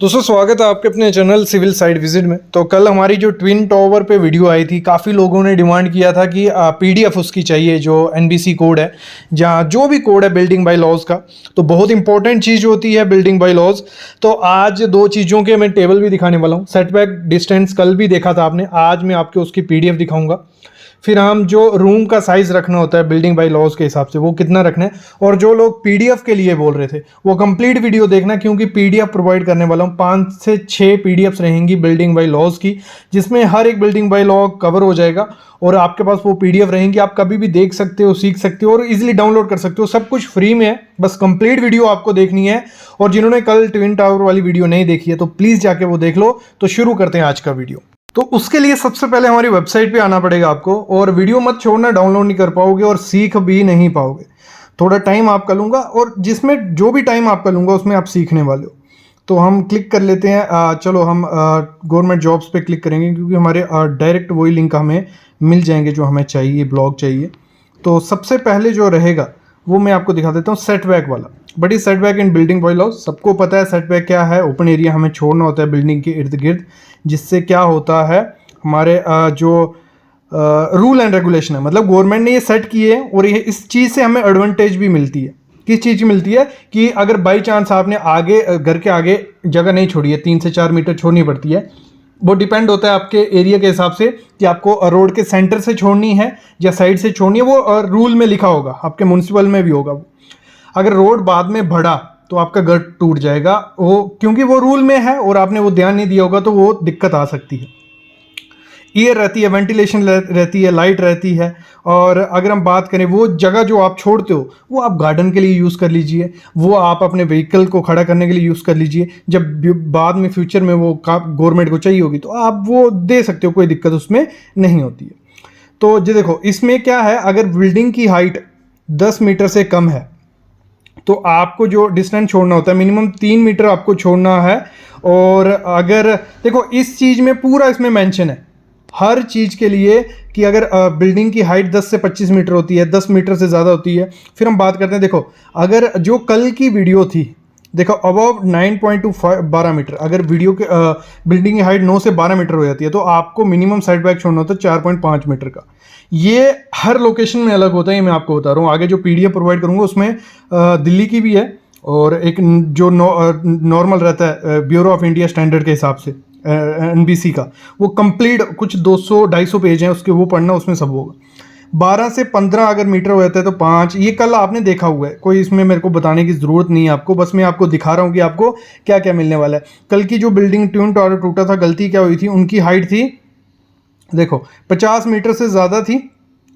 दोस्तों स्वागत है आपके अपने चैनल सिविल साइट विजिट में। तो कल हमारी जो ट्विन टावर पे वीडियो आई थी, काफ़ी लोगों ने डिमांड किया था कि पीडीएफ उसकी चाहिए, जो एनबीसी कोड है, जहाँ जो भी कोड है बिल्डिंग बाय लॉज का। तो बहुत इंपॉर्टेंट चीज़ होती है बिल्डिंग बाय लॉज। तो आज दो चीज़ों के मैं टेबल भी दिखाने वाला हूँ। सेटबैक डिस्टेंस कल भी देखा था आपने, आज मैं आपको उसकी पीडीएफ दिखाऊंगा। फिर हम जो रूम का साइज रखना होता है बिल्डिंग बाय लॉज के हिसाब से वो कितना रखना है, और जो लोग पीडीएफ के लिए बोल रहे थे वो कंप्लीट वीडियो देखना, क्योंकि पीडीएफ प्रोवाइड करने वाला हूँ। 5 से 6 पीडीएफ्स रहेंगी बिल्डिंग बाय लॉज की, जिसमें हर एक बिल्डिंग बाय लॉ कवर हो जाएगा और आपके पास वो पीडीएफ रहेंगी। आप कभी भी देख सकते हो, सीख सकते हो और इजीली डाउनलोड कर सकते हो। सब कुछ फ्री में है, बस कंप्लीट वीडियो आपको देखनी है। और जिन्होंने कल ट्विन टावर वाली वीडियो नहीं देखी है तो प्लीज़ जाके वो देख लो। तो शुरू करते हैं आज का वीडियो। तो उसके लिए सबसे पहले हमारी वेबसाइट पे आना पड़ेगा आपको, और वीडियो मत छोड़ना, डाउनलोड नहीं कर पाओगे और सीख भी नहीं पाओगे। थोड़ा टाइम आपका लूँगा, और जिसमें जो भी टाइम आपका लूँगा उसमें आप सीखने वाले हो। तो हम क्लिक कर लेते हैं। चलो हम गवर्नमेंट जॉब्स पे क्लिक करेंगे, क्योंकि हमारे डायरेक्ट वही लिंक हमें मिल जाएंगे जो हमें चाहिए, ब्लॉग चाहिए। तो सबसे पहले जो रहेगा वो मैं आपको दिखा देता हूँ, सेटबैक वाला। बड़ी setback in building by law. सबको पता है सेटबैक क्या है। ओपन एरिया हमें छोड़ना होता है बिल्डिंग के इर्द गिर्द, जिससे क्या होता है, हमारे जो रूल एंड रेगुलेशन है, मतलब गवर्नमेंट ने ये सेट किए हैं, और ये इस चीज़ से हमें एडवांटेज भी मिलती है। किस चीज़ की मिलती है कि अगर बाई चांस आपने आगे घर के आगे जगह नहीं छोड़ी है, 3 से 4 मीटर छोड़नी पड़ती है। वो डिपेंड होता है आपके एरिया के हिसाब से कि आपको रोड के सेंटर से छोड़नी है या साइड से छोड़नी है। वो रूल में लिखा होगा, आपके म्यूनसिपल में भी होगा वो। अगर रोड बाद में बढ़ा तो आपका घर टूट जाएगा, वो क्योंकि वो रूल में है और आपने वो ध्यान नहीं दिया होगा, तो वो दिक्कत आ सकती है। एयर रहती है, वेंटिलेशन रहती है, लाइट रहती है। और अगर हम बात करें, वो जगह जो आप छोड़ते हो वो आप गार्डन के लिए यूज़ कर लीजिए, वो आप अपने व्हीकल को खड़ा करने के लिए यूज़ कर लीजिए। जब बाद में फ्यूचर में वो गवर्नमेंट को चाहिए होगी तो आप वो दे सकते हो, कोई दिक्कत उसमें नहीं होती है। तो जो देखो इसमें क्या है, अगर बिल्डिंग की हाइट 10 मीटर से कम है तो आपको जो डिस्टेंस छोड़ना होता है मिनिमम 3 मीटर आपको छोड़ना है। और अगर देखो इस चीज़ में पूरा इसमें मेंशन है हर चीज़ के लिए कि अगर बिल्डिंग की हाइट 10 से 25 मीटर होती है, 10 मीटर से ज़्यादा होती है। फिर हम बात करते हैं, देखो अगर जो कल की वीडियो थी, देखो अबव 9.25 12 मीटर, अगर वीडियो के बिल्डिंग की हाइट 9 से 12 मीटर हो जाती है तो आपको मिनिमम साइड बैक छोड़ना होता है 4.5 मीटर का। ये हर लोकेशन में अलग होता है, ये मैं आपको बता रहा हूँ। आगे जो पीडीएफ प्रोवाइड करूँगा उसमें दिल्ली की भी है, और एक जो नॉर्मल रहता है ब्यूरो ऑफ इंडिया स्टैंडर्ड के हिसाब से एनबीसी का, वो कंप्लीट कुछ 200-250 पेज हैं उसके, वो पढ़ना, उसमें सब होगा। 12 से 15 अगर मीटर हो जाता है तो 5, ये कल आपने देखा हुआ है, कोई इसमें मेरे को बताने की ज़रूरत नहीं है आपको, बस मैं आपको दिखा रहा हूँ कि आपको क्या क्या मिलने वाला है। कल की जो बिल्डिंग ट्विन टावर टूटा था, गलती क्या हुई थी, उनकी हाइट थी, देखो 50 मीटर से ज़्यादा थी।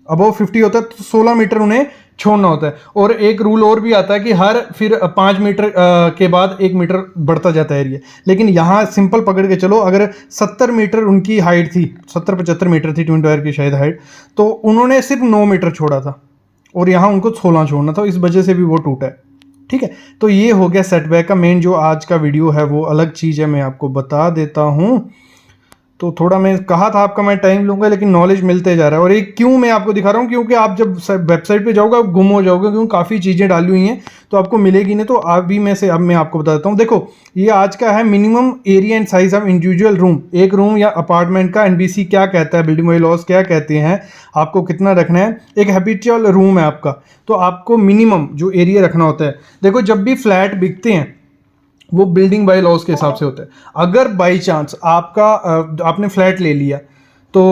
अबव 50 होता है तो 16 मीटर उन्हें छोड़ना होता है। और एक रूल और भी आता है कि हर फिर 5 मीटर के बाद 1 मीटर बढ़ता जाता है एरिया। लेकिन यहाँ सिंपल पकड़ के चलो, अगर 70 मीटर उनकी हाइट थी, 70-75 मीटर थी ट्विन टावर की शायद हाइट, तो उन्होंने सिर्फ 9 मीटर छोड़ा था और यहाँ उनको 16 छोड़ना था, इस वजह से भी वो टूटा है। ठीक है, तो ये हो गया सेटबैक का मेन। जो आज का वीडियो है वो अलग चीज़ है, मैं आपको बता देता हूँ। तो थोड़ा मैं कहा था आपका मैं टाइम लूँगा, लेकिन नॉलेज मिलते जा रहा है। और ये क्यों मैं आपको दिखा रहा हूँ, क्योंकि आप जब वेबसाइट पे जाओगे आप गुम हो जाओगे, क्योंकि काफ़ी चीज़ें डाली हुई हैं तो आपको मिलेगी नहीं। तो अभी अब मैं आपको बता देता हूँ। देखो ये आज का है minimum area and size of individual room. एक रूम या अपार्टमेंट का एनबीसी क्या कहता है, बिल्डिंग बाय लॉज क्या कहते हैं, आपको कितना रखना है। एक हैबिचुअल रूम है आपका, तो आपको मिनिमम जो एरिया रखना होता है। देखो जब भी फ्लैट बिकते हैं वो बिल्डिंग बाय लॉज के हिसाब से होता है। अगर बाई चांस आपने फ्लैट ले लिया तो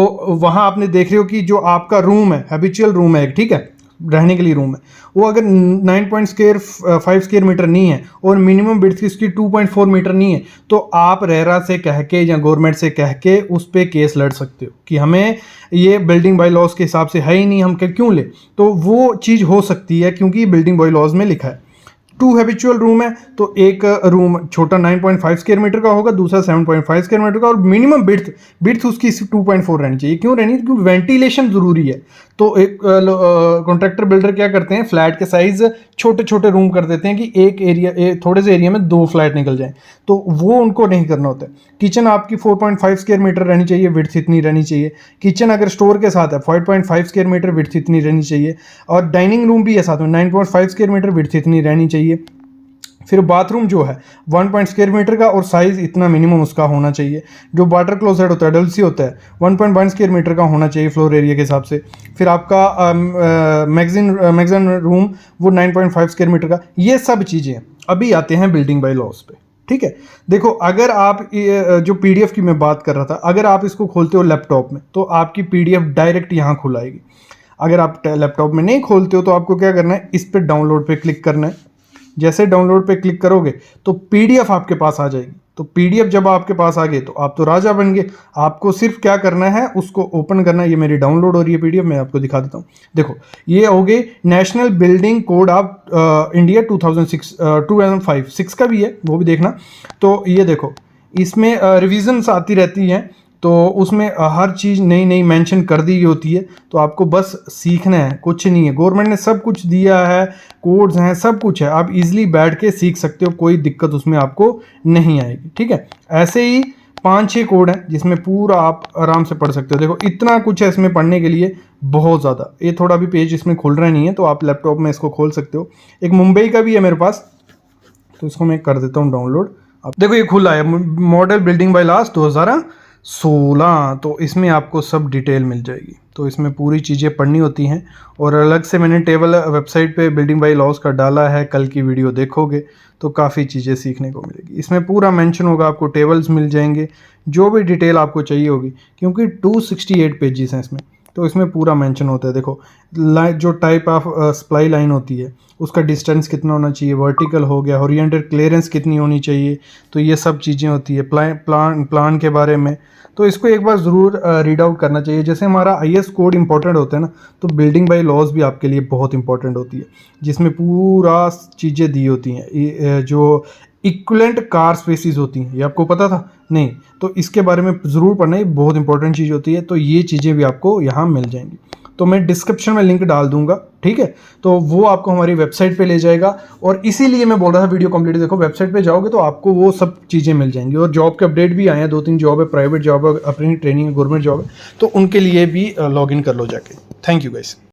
वहाँ आपने देख रहे हो कि जो आपका रूम है, हैबिचुअल रूम है, ठीक है, रहने के लिए रूम है, वो अगर 9.5 स्क्वायर मीटर नहीं है और मिनिमम विड्थ इसकी 2.4 मीटर नहीं है, तो आप रेरा से कह के या गवर्नमेंट से कह के उस पर केस लड़ सकते हो कि हमें ये बिल्डिंग बाय लॉज के हिसाब से है ही नहीं, हम क्यों ले। तो वो चीज़ हो सकती है क्योंकि बिल्डिंग बाय लॉज में लिखा है। 2 हैबिचुअल रूम है तो एक रूम छोटा 9.5 स्क्वायर मीटर का होगा, दूसरा 7.5 स्क्वायर मीटर का, और मिनिमम बिड्थ उसकी 2.4 रहनी चाहिए। क्यों रहनी है, क्योंकि वेंटिलेशन ज़रूरी है। तो एक कॉन्ट्रैक्टर बिल्डर क्या करते हैं, फ्लैट के साइज छोटे छोटे रूम कर देते हैं कि एक एरिया थोड़े से एरिया में 2 फ्लैट निकल जाएं, तो वो उनको नहीं करना होता है। किचन आपकी 4.5 स्क्वायर मीटर रहनी चाहिए, विड्थ इतनी रहनी चाहिए। किचन अगर स्टोर के साथ है 5.5 स्क्वायर मीटर, विड्थ इतनी रहनी चाहिए। और डाइनिंग रूम भी है साथ में, 9.5 स्क्वायर मीटर, विड्थ इतनी रहनी चाहिए। फिर बाथरूम जो है 1 स्क्वायर मीटर का और साइज़ इतना मिनिमम उसका होना चाहिए। जो वाटर क्लोजेट होता है डल्सी होता है 1.1 स्क्वायर मीटर का होना चाहिए फ्लोर एरिया के हिसाब से। फिर आपका मैगजीन रूम वो 9.5 स्क्वायर मीटर का। ये सब चीज़ें अभी आते हैं बिल्डिंग बाय लॉज पे, ठीक है। देखो अगर आप जो पीडीएफ की मैं बात कर रहा था, अगर आप इसको खोलते हो लैपटॉप में तो आपकी पीडीएफ डायरेक्ट यहाँ खुल आएगी। अगर आप लैपटॉप में नहीं खोलते हो तो आपको क्या करना है, इस पर डाउनलोड पे क्लिक करना है। जैसे डाउनलोड पे क्लिक करोगे तो पीडीएफ आपके पास आ जाएगी। तो पीडीएफ जब आपके पास आ गई तो आप तो राजा बन गए। आपको सिर्फ क्या करना है, उसको ओपन करना है। ये मेरी डाउनलोड हो रही है पीडीएफ, मैं आपको दिखा देता हूँ। देखो ये हो गई national building code of India 2005 का भी है, वो भी देखना। तो ये देखो इसमें रिविजन्स आती रहती हैं, तो उसमें हर चीज़ नई नई मेंशन कर दी होती है। तो आपको बस सीखना है, कुछ नहीं है। गवर्नमेंट ने सब कुछ दिया है, कोड्स हैं, सब कुछ है। आप इजीली बैठ के सीख सकते हो, कोई दिक्कत उसमें आपको नहीं आएगी, ठीक है। ऐसे ही 5-6 कोड हैं जिसमें पूरा आप आराम से पढ़ सकते हो। देखो इतना कुछ है इसमें पढ़ने के लिए, बहुत ज़्यादा। ये थोड़ा भी पेज इसमें खुल रहा नहीं है, तो आप लैपटॉप में इसको खोल सकते हो। एक मुंबई का भी है मेरे पास, तो इसको मैं कर देता हूँ डाउनलोड। अब देखो ये खुला है, मॉडल बिल्डिंग बाय लॉज 2016। तो इसमें आपको सब डिटेल मिल जाएगी। तो इसमें पूरी चीज़ें पढ़नी होती हैं। और अलग से मैंने टेबल वेबसाइट पे बिल्डिंग बाय लॉज का डाला है, कल की वीडियो देखोगे तो काफ़ी चीज़ें सीखने को मिलेगी। इसमें पूरा मेंशन होगा, आपको टेबल्स मिल जाएंगे, जो भी डिटेल आपको चाहिए होगी, क्योंकि 268 पेजेस हैं इसमें। तो इसमें पूरा मेंशन होता है। देखो जो टाइप ऑफ सप्लाई लाइन होती है उसका डिस्टेंस कितना होना चाहिए, वर्टिकल हो गया, हॉरिजॉन्टल क्लियरेंस कितनी होनी चाहिए, तो ये सब चीज़ें होती है। प्लान के बारे में, तो इसको एक बार ज़रूर रीड आउट करना चाहिए। जैसे हमारा आईएस कोड इंपॉर्टेंट होता है ना, तो बिल्डिंग बाय लॉज भी आपके लिए बहुत इंपॉर्टेंट होती है, जिसमें पूरा चीज़ें दी होती हैं। जो इक्विवेलेंट कार स्पेसिस होती हैं, ये आपको पता था नहीं? तो इसके बारे में ज़रूर पढ़ना, ये बहुत इंपॉर्टेंट चीज़ होती है। तो ये चीज़ें भी आपको यहाँ मिल जाएंगी। तो मैं डिस्क्रिप्शन में लिंक डाल दूंगा, ठीक है। तो वो आपको हमारी वेबसाइट पे ले जाएगा। और इसीलिए मैं बोल रहा था वीडियो कंप्लीट देखो, वेबसाइट पे जाओगे तो आपको वो सब चीज़ें मिल जाएंगी। और जॉब के अपडेट भी आए हैं, 2-3 जॉब है, प्राइवेट जॉब है, अपनी ट्रेनिंग, गवर्नमेंट जॉब है, तो उनके लिए भी लॉग इन कर लो जाके। Thank you guys.